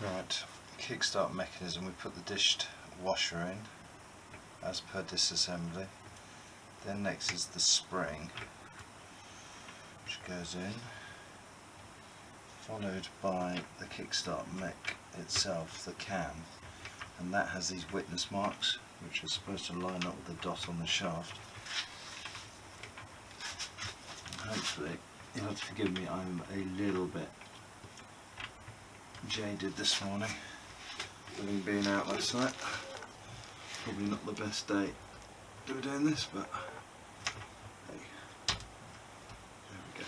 Right, Kickstart mechanism, we put the dished washer in as per disassembly. Then next is the spring, which goes in, followed by the Kickstart mech itself, the cam, and that has these witness marks which are supposed to line up with the dot on the shaft. And hopefully, you'll have to forgive me, I'm a little bit jaded this morning, having been out last night. Probably not the best day to be doing this, but hey, there we go.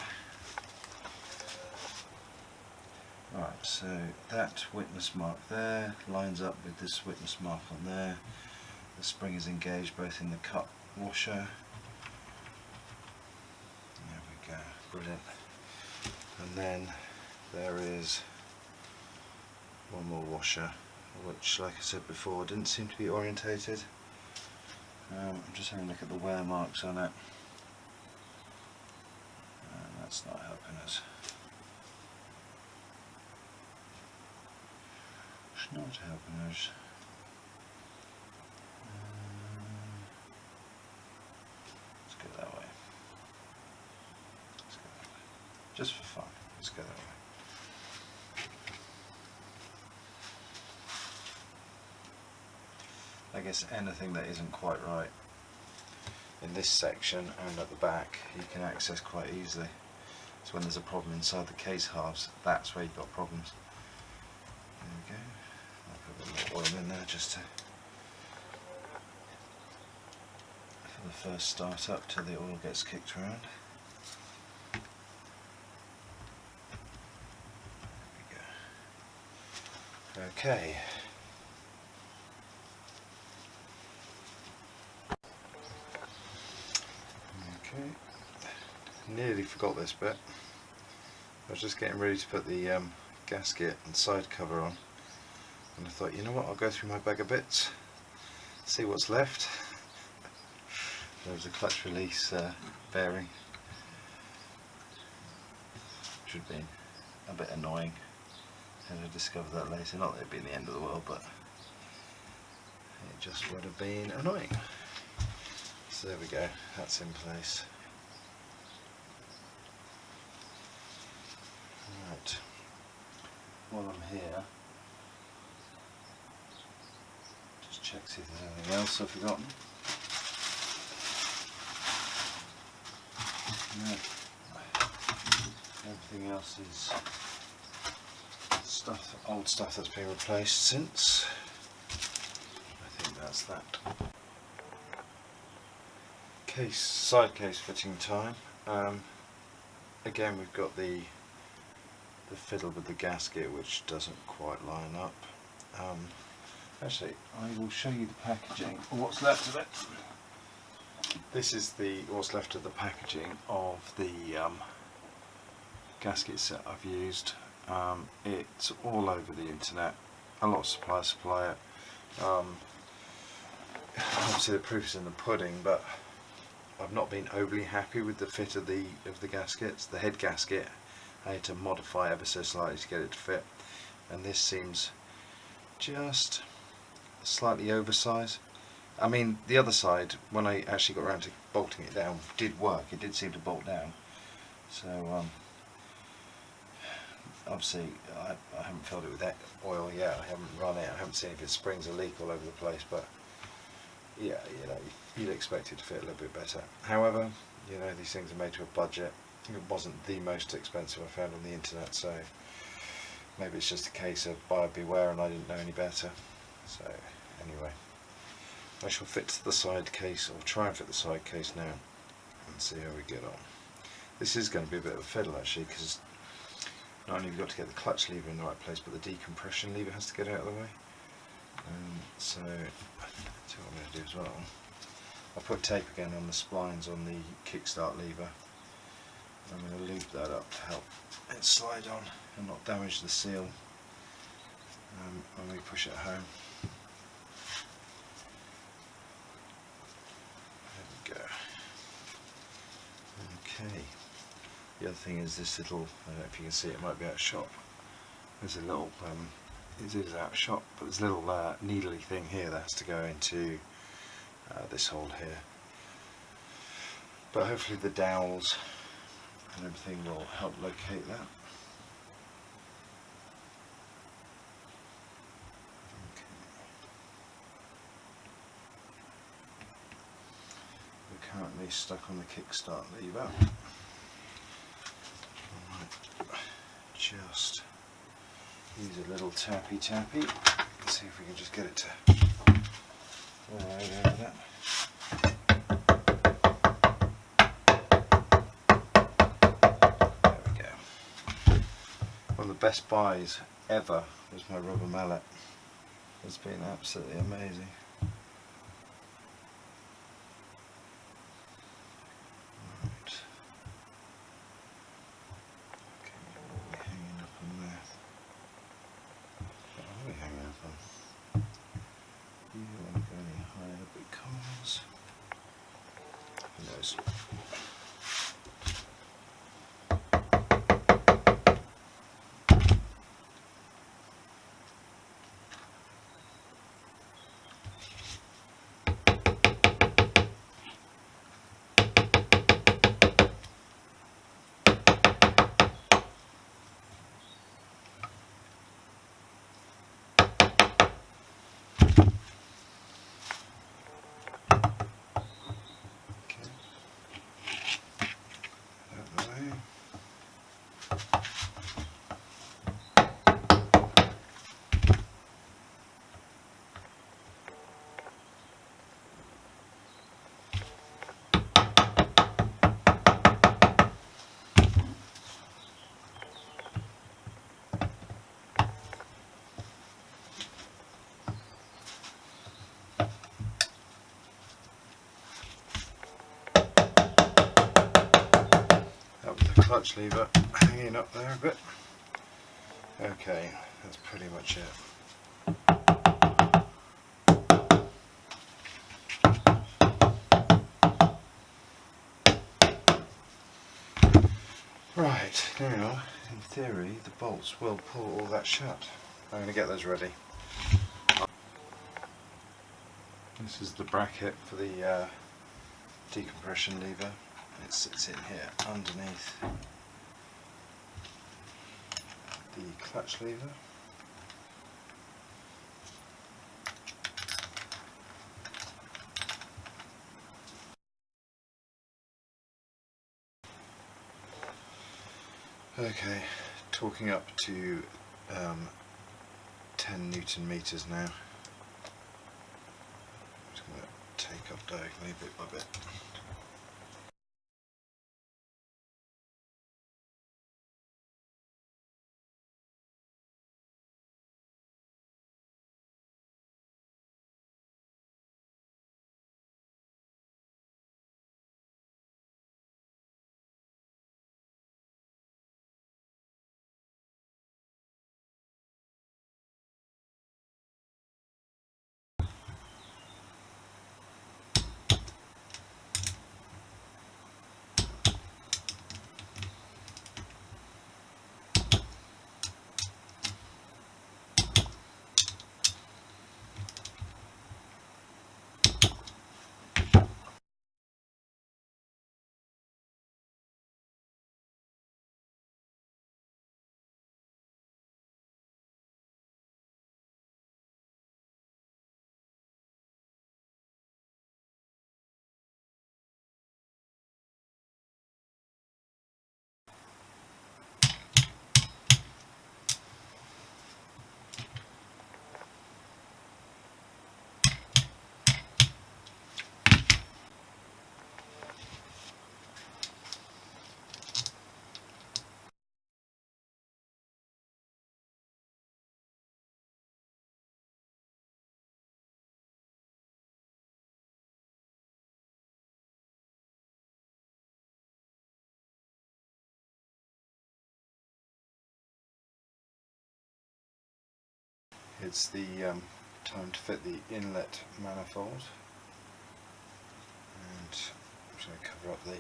Alright, so that witness mark there lines up with this witness mark on there. The spring is engaged both in the cut washer. There we go, brilliant. And then there is one more washer, which, like I said before, didn't seem to be orientated. I'm just having a look at the wear marks on it. That's not helping us. It's not helping us. Let's go that way. Let's go that way. Just for fun, let's go that way. I guess anything that isn't quite right in this section and at the back you can access quite easily. So when there's a problem inside the case halves, that's where you've got problems. There we go. I'll put a bit more oil in there just to, for the first start up till the oil gets kicked around. There we go. Okay. Okay, nearly forgot this bit. I was just getting ready to put the gasket and side cover on, and I thought, you know what, I'll go through my bag of bits, see what's left. There was a clutch release bearing, which would have been a bit annoying had I discovered that later. Not that it'd be the end of the world, but it just would have been annoying. So there we go, that's in place. Right, while I'm here, just check see if there's anything else I've forgotten. No, everything else is stuff, old stuff that's been replaced since. I think that's that. Side case fitting time. Again, we've got the fiddle with the gasket, which doesn't quite line up. Actually, I will show you the packaging, or what's left of it. This is what's left of the packaging of the gasket set I've used. It's all over the internet. A lot of suppliers supply it. Obviously, the proof's in the pudding, but I've not been overly happy with the fit of the gaskets. The head gasket I had to modify ever so slightly to get it to fit, and this seems just slightly oversized. I mean, the other side, when I actually got around to bolting it down, did work. It did seem to bolt down. So obviously I haven't filled it with that oil yet. I haven't run it. I haven't seen if it springs a leak all over the place, but yeah, you know, you'd expect it to fit a little bit better. However, you know, these things are made to a budget. It wasn't the most expensive I found on the internet, so maybe it's just a case of buyer beware, and I didn't know any better. So anyway, I shall fit the side case, or try and fit the side case now, and see how we get on. This is going to be a bit of a fiddle actually, because not only have you got to get the clutch lever in the right place, but the decompression lever has to get out of the way. So that's what I'm going to do as well. I'll put tape again on the splines on the Kickstart lever. I'm going to loop that up to help it slide on and not damage the seal when we push it home. There we go. Okay. The other thing is this little, I don't know if you can see it, might be out of shot. There's a little it is out of shot, but there's a little needly thing here that has to go into this hole here. But hopefully the dowels and everything will help locate that. Okay. We're currently stuck on the Kickstart lever. I might just use a little tappy. Let's see if we can just get it to right over that. There we go. One of the best buys ever was my rubber mallet. It's been absolutely amazing. Right. Okay, what are we hanging up on there? What are we hanging up on? You don't want to go any higher because who knows? Clutch lever hanging up there a bit. Okay, that's pretty much it. Right, now in theory the bolts will pull all that shut. I'm going to get those ready. This is the bracket for the decompression lever. It sits in here underneath the clutch lever. Okay, talking up to 10 Newton meters now. I'm just going to take up diagonally bit by bit. It's the time to fit the inlet manifold, and I'm just going to cover up the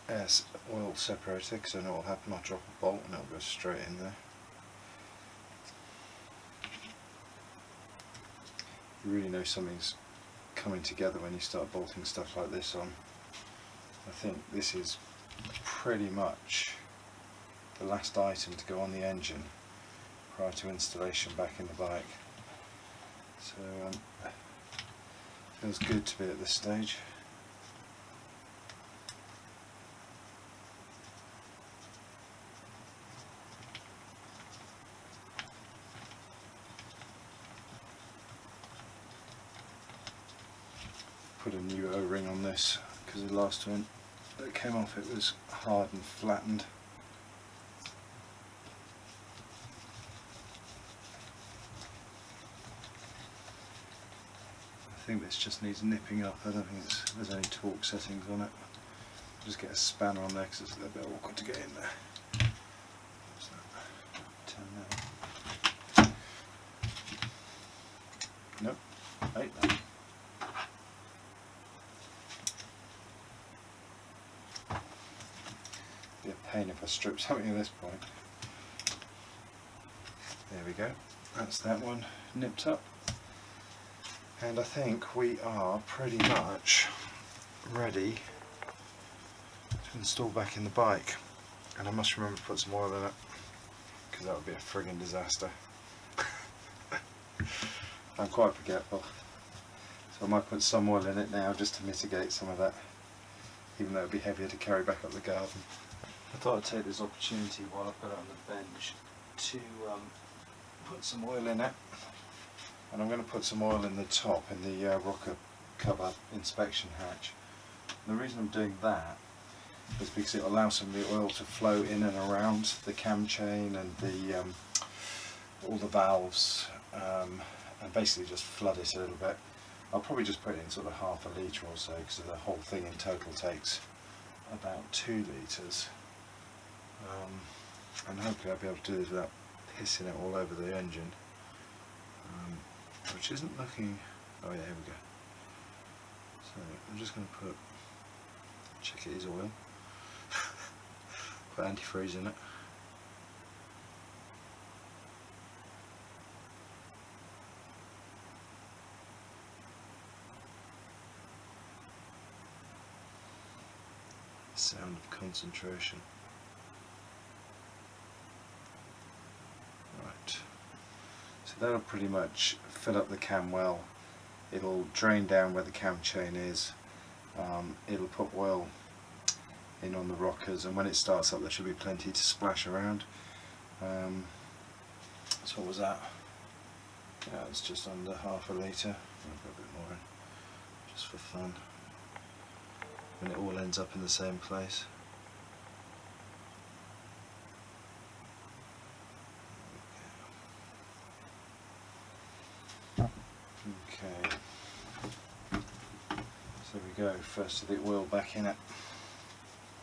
air oil separator because I know what will happen. I'll drop a bolt and it'll go straight in there. You really know something's coming together when you start bolting stuff like this on. I think this is pretty much the last item to go on the engine prior to installation back in the bike. So feels good to be at this stage. Put a new O-ring on this because the last one that came off it was hard and flattened. I think this just needs nipping up. I don't think there's any torque settings on it. I'll just get a spanner on there because it's a little bit awkward to get in there. What's that? 10 now. Nope, 8 now. Be a pain if I strip something at this point. There we go. That's that one nipped up. And I think we are pretty much ready to install back in the bike. And I must remember to put some oil in it, because that would be a friggin' disaster. I'm quite forgetful. So I might put some oil in it now just to mitigate some of that, even though it would be heavier to carry back up the garden. I thought I'd take this opportunity while I've got it on the bench to put some oil in it. And I'm going to put some oil in the top, in the rocker cover inspection hatch. And the reason I'm doing that is because it allows some of the oil to flow in and around the cam chain and the all the valves, and basically just flood it a little bit. I'll probably just put it in sort of half a litre or so, because the whole thing in total takes about 2 litres. And hopefully I'll be able to do this without pissing it all over the engine. Which isn't looking... oh yeah, here we go. So I'm just going to check it is oil. Put antifreeze in it. Sound of concentration. Right. So that'll pretty much fill up the cam well. It'll drain down where the cam chain is. It'll put oil in on the rockers, and when it starts up there should be plenty to splash around. So what was that? Yeah, it's just under half a litre. I'll put a bit more in, just for fun. And it all ends up in the same place. Okay, so there we go, first of the oil back in it.